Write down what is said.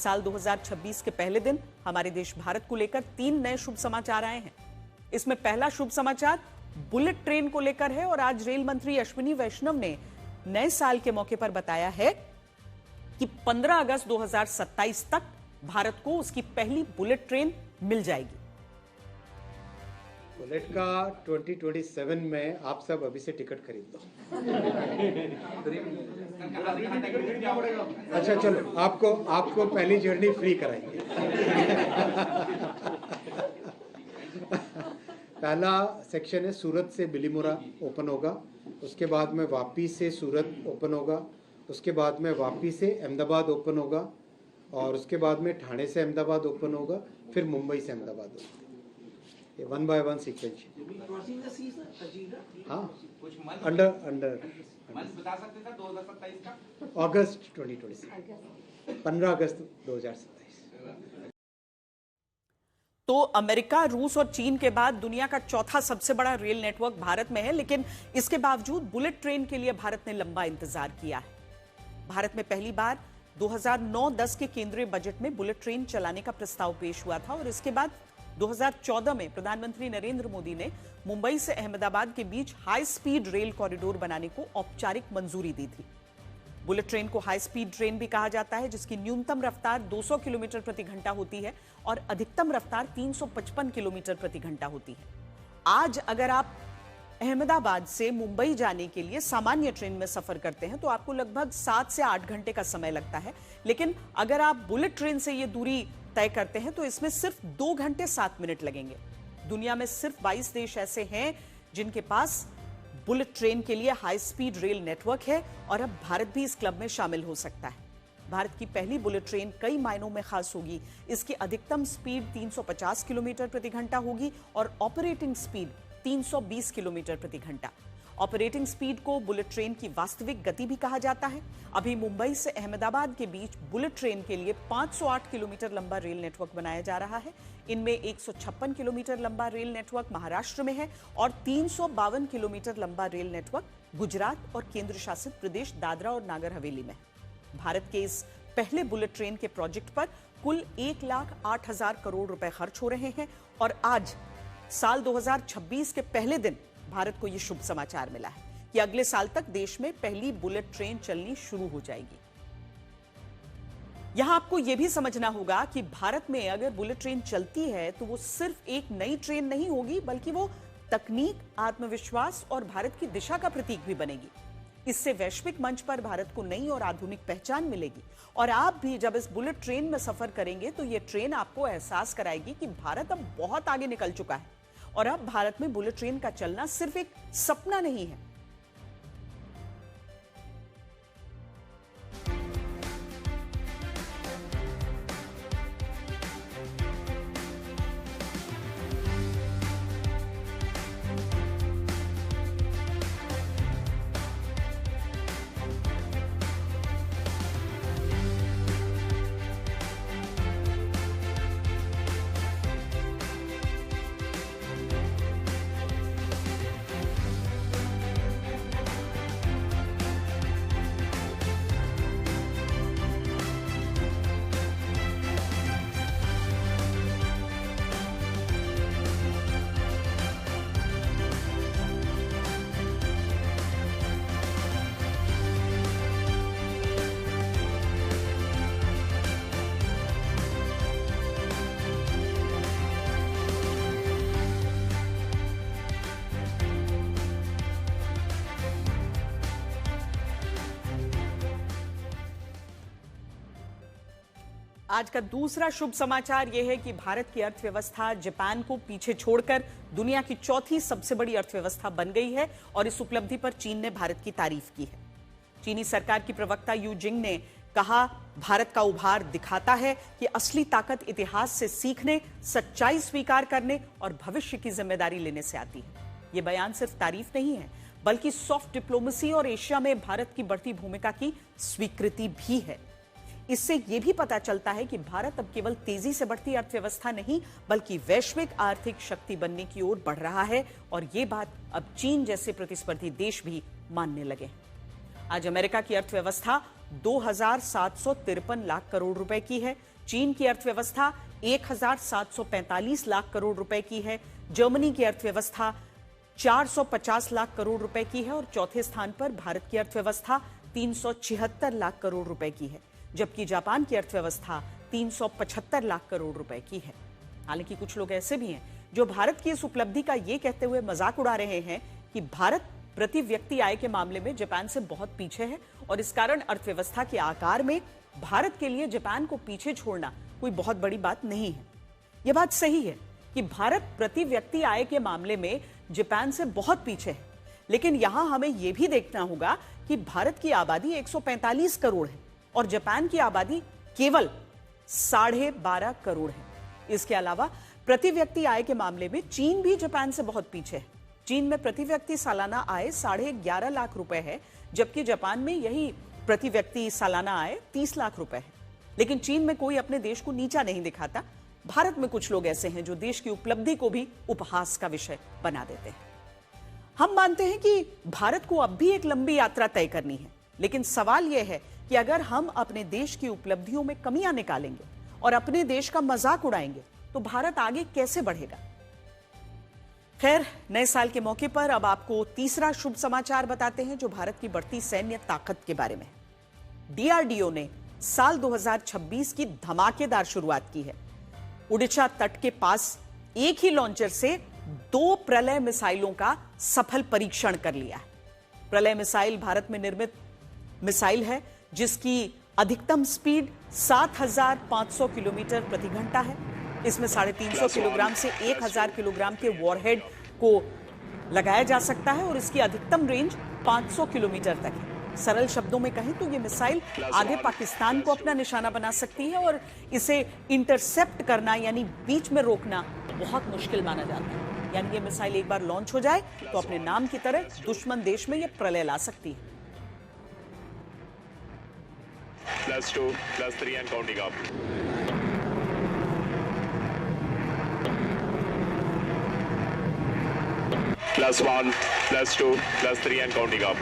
साल 2026 के पहले दिन हमारे देश भारत को लेकर 3 नए शुभ समाचार आए हैं। इसमें पहला शुभ समाचार बुलेट ट्रेन को लेकर है और आज रेल मंत्री अश्विनी वैष्णव ने नए साल के मौके पर बताया है कि 15 अगस्त 2027 तक भारत को उसकी पहली बुलेट ट्रेन मिल जाएगी। बुलेट का 2027 में आप सब अभी से टिकट खरीद लो। अच्छा चलो, आपको पहली जर्नी फ्री कराएंगे। पहला सेक्शन है सूरत से बिलीमोरा ओपन होगा, उसके बाद में वापी से सूरत ओपन होगा, उसके बाद में वापी से अहमदाबाद ओपन होगा और उसके बाद में ठाणे से अहमदाबाद ओपन होगा, फिर मुंबई से अहमदाबाद होगा। ये 1 by 1 सीक्वेंस। हाँ, अंडर बता सकते थे 2027 का अगस्त 2026, 15 अगस्त 2027। तो अमेरिका, रूस और चीन के बाद दुनिया का चौथा सबसे बड़ा रेल नेटवर्क भारत में है, लेकिन इसके बावजूद बुलेट ट्रेन के लिए भारत ने लंबा इंतजार किया है। भारत में पहली बार 2009-10 के केंद्रीय बजट में बुलेट ट्रेन चलाने का प्रस्ताव पेश हुआ था और इसके बाद 2014 में प्रधानमंत्री नरेंद्र मोदी ने मुंबई से अहमदाबाद के बीच हाई स्पीड रेल कॉरिडोर बनाने को औपचारिक मंजूरी दी थी। बुलेट ट्रेन को हाई स्पीड ट्रेन भी कहा जाता है, जिसकी न्यूनतम रफ्तार 200 किलोमीटर प्रति घंटा होती है और अधिकतम रफ्तार 355 किलोमीटर प्रति घंटा होती है। आज अगर आप अहमदाबाद से मुंबई जाने के लिए सामान्य ट्रेन में सफर करते हैं तो आपको लगभग 7 से 8 घंटे का समय लगता है, लेकिन अगर आप बुलेट ट्रेन से यह दूरी तय करते हैं तो इसमें सिर्फ 2 घंटे 7 मिनट लगेंगे। दुनिया में सिर्फ 22 देश ऐसे हैं जिनके पास बुलेट ट्रेन के लिए हाई स्पीड रेल नेटवर्क है और अब भारत भी इस क्लब में शामिल हो सकता है। भारत की पहली बुलेट ट्रेन कई मायनों में खास होगी। इसकी अधिकतम स्पीड 350 किलोमीटर प्रति घंटा होगी और ऑपरेटिंग स्पीड 320 किलोमीटर प्रति घंटा। ऑपरेटिंग स्पीड को बुलेट ट्रेन की वास्तविक गति भी कहा जाता है। अभी मुंबई से अहमदाबाद के बीच बुलेट ट्रेन के लिए 508 किलोमीटर लंबा रेल नेटवर्क बनाया जा रहा है। इनमें 156 किलोमीटर लंबा रेल नेटवर्क महाराष्ट्र में है और 352 किलोमीटर लंबा रेल नेटवर्क गुजरात और केंद्र शासित प्रदेश दादरा और नागर हवेली में है। भारत के इस पहले बुलेट ट्रेन के प्रोजेक्ट पर कुल 1,08,000 करोड़ रुपए खर्च हो रहे हैं और आज साल 2026 के पहले दिन भारत को यह शुभ समाचार मिला है कि अगले साल तक देश में पहली बुलेट ट्रेन चलनी शुरू हो जाएगी। यहां आपको यह भी समझना होगा कि भारत में अगर बुलेट ट्रेन चलती है तो वो सिर्फ एक नई ट्रेन नहीं होगी, बल्कि वो तकनीक, आत्मविश्वास और भारत की दिशा का प्रतीक भी बनेगी। इससे वैश्विक मंच पर भारत को नई और आधुनिक पहचान मिलेगी और आप भी जब इस बुलेट ट्रेन में सफर करेंगे तो यह ट्रेन आपको एहसास कराएगी कि भारत अब बहुत आगे निकल चुका है और अब भारत में बुलेट ट्रेन का चलना सिर्फ एक सपना नहीं है। आज का दूसरा शुभ समाचार यह है कि भारत की अर्थव्यवस्था जापान को पीछे छोड़कर दुनिया की चौथी सबसे बड़ी अर्थव्यवस्था बन गई है और इस उपलब्धि पर चीन ने भारत की तारीफ की है। चीनी सरकार की प्रवक्ता यू जिंग ने कहा, भारत का उभार दिखाता है कि असली ताकत इतिहास से सीखने, सच्चाई स्वीकार करने और भविष्य की जिम्मेदारी लेने से आती है। यह बयान सिर्फ तारीफ नहीं है, बल्कि सॉफ्ट डिप्लोमेसी और एशिया में भारत की बढ़ती भूमिका की स्वीकृति भी है। इससे यह भी पता चलता है कि भारत अब केवल तेजी से बढ़ती अर्थव्यवस्था नहीं, बल्कि वैश्विक आर्थिक शक्ति बनने की ओर बढ़ रहा है और यह बात अब चीन जैसे प्रतिस्पर्धी देश भी मानने लगे। आज अमेरिका की अर्थव्यवस्था 2,753 लाख करोड़ रुपए की है। चीन की अर्थव्यवस्था 1,745 लाख करोड़ रुपए की है। जर्मनी की अर्थव्यवस्था 450 लाख करोड़ रुपए की है और चौथे स्थान पर भारत की अर्थव्यवस्था 376 लाख करोड़ रुपए की है, जबकि जापान की अर्थव्यवस्था 375 लाख करोड़ रुपए की है। हालांकि कुछ लोग ऐसे भी हैं जो भारत की इस उपलब्धि का यह कहते हुए मजाक उड़ा रहे हैं कि भारत प्रति व्यक्ति आय के मामले में जापान से बहुत पीछे है और इस कारण अर्थव्यवस्था के आकार में भारत के लिए जापान को पीछे छोड़ना कोई बहुत बड़ी बात नहीं है। यह बात सही है कि भारत प्रति व्यक्ति आय के मामले में जापान से बहुत पीछे है, लेकिन यहां हमें यह भी देखना होगा कि भारत की आबादी 145 करोड़ है और जापान की आबादी केवल 12.5 करोड़ है। इसके अलावा प्रति व्यक्ति आय के मामले में चीन भी जापान से बहुत पीछे है। चीन में प्रति व्यक्ति सालाना आय 11.5 लाख रुपए है, जबकि जापान में यही प्रति व्यक्ति सालाना आय 30 लाख रुपए है। लेकिन चीन में कोई अपने देश को नीचा नहीं दिखाता। भारत में कुछ लोग ऐसे हैं जो देश की उपलब्धि को भी उपहास का विषय बना देते हैं। हम मानते हैं कि भारत को अब भी एक लंबी यात्रा तय करनी है, लेकिन सवाल यह है कि अगर हम अपने देश की उपलब्धियों में कमियां निकालेंगे और अपने देश का मजाक उड़ाएंगे तो भारत आगे कैसे बढ़ेगा। खैर, नए साल के मौके पर अब आपको तीसरा शुभ समाचार बताते हैं जो भारत की बढ़ती सैन्य ताकत के बारे में है। डीआरडीओ ने साल 2026 की धमाकेदार शुरुआत की है। ओडिशा तट के पास एक ही लॉन्चर से 2 प्रलय मिसाइलों का सफल परीक्षण कर लिया है। प्रलय मिसाइल भारत में निर्मित मिसाइल है जिसकी अधिकतम स्पीड 7,500 किलोमीटर प्रति घंटा है। इसमें 350 किलोग्राम से 1,000 किलोग्राम के वॉरहेड को लगाया जा सकता है और इसकी अधिकतम रेंज 500 किलोमीटर तक है। सरल शब्दों में कहें तो ये मिसाइल आधे पाकिस्तान को अपना निशाना बना सकती है और इसे इंटरसेप्ट करना यानी बीच में रोकना बहुत मुश्किल माना जाता है। यानी ये मिसाइल एक बार लॉन्च हो जाए तो अपने नाम की तरह दुश्मन देश में ये प्रलय ला सकती है। +2, +3 and counting up. +1, +2, +3 and counting up.